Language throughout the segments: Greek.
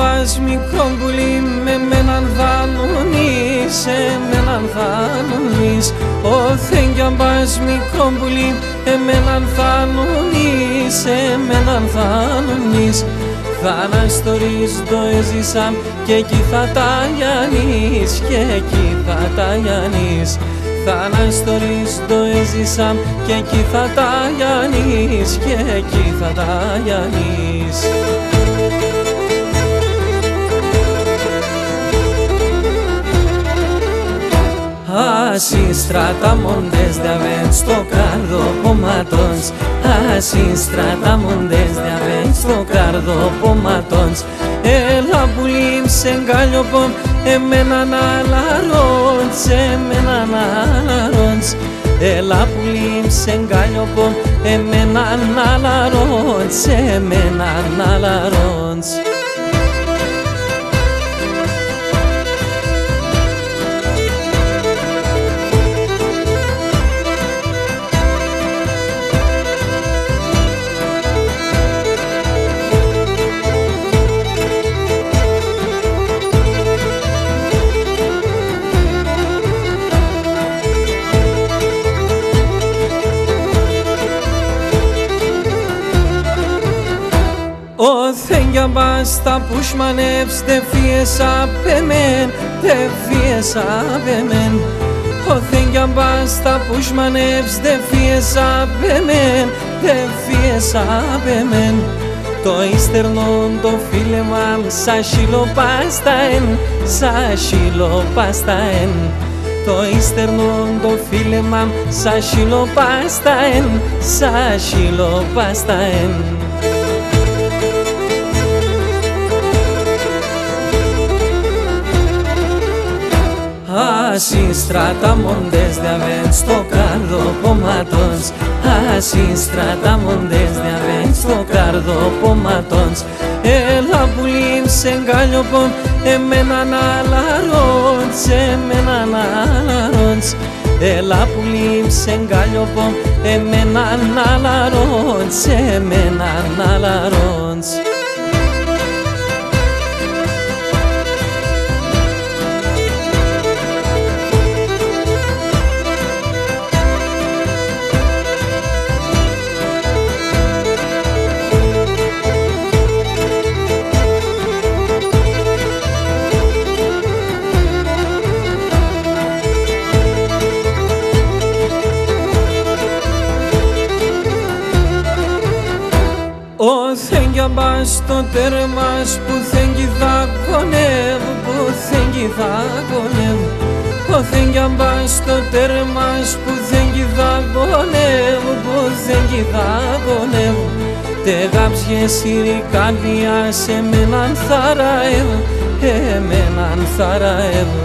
μπας μικρό πουλί, με μέναν δανονείς, εμέναν δανονείς. Όθεν κι αν πας μικρό πουλί, εμέναν δανονείς, εμέναν δανονείς. Θαναστορείς το έζησαν και εκεί θα τα λιανείς, και εκεί θα τα λιανείς. Θαναστορείς το έζησαν και εκεί θα τα λιανείς, και εκεί θα τα λιανείς. Así tratamos desde avensto cardo pomatons. Así tratamos desde avensto cardo pomatons. El abulim se engañó pom, emenan alarons, emenan alarons. El abulim se engañó pom, emenan alarons, emenan alarons. Όθεν κι αν πας τα πουσμανεύς, δε φύες απ' εμέν, δε φύες απ' εμέν. Όθεν κι αν πας τα πουσμανεύς, δε φύες απ' εμέν, δε φύες απ' εμέν. Το ύστερνον το φίλεμαν, σα σιλοπάσταεν, σα σιλοπάσταεν. Το ύστερνον το φίλεμαν, σα σιλοπάσταεν, σα σιλοπάσταεν. Así tratamos desde avensto cardo pomatons. Así tratamos desde avensto cardo pomatons. El abulim se engañó pom, emenan alarons, emenan alarons. El abulim se engañó pom, emenan alarons, emenan alarons. Όθεν κι αν πας στο τέρμας, πουθεν κι θα κονεύω, πουθεν κι θα κονεύω. Όθεν κι αν πας στο τέρμας, πουθεν κι θα κονεύω, πουθεν κι θα κονεύω. Τε γάψιες σιρικάνδια, σε μέναν θαραεύω, εμέναν θαραεύω.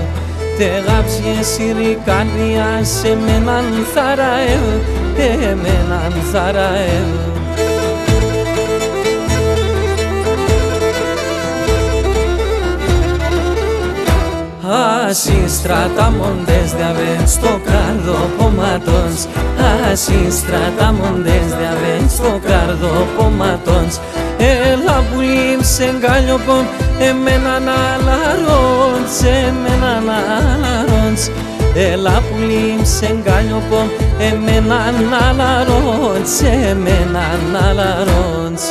Τε γάψιες σιρικάνδια, σε μέναν θαραεύω, εμέναν θαραεύω. Así tratamos desde avensto cardo pomatons. Así tratamos desde avensto cardo pomatons. El abulim se engañó pom, emenan alarons, emenan alarons. El abulim se engañó pom, emenan alarons, emenan alarons.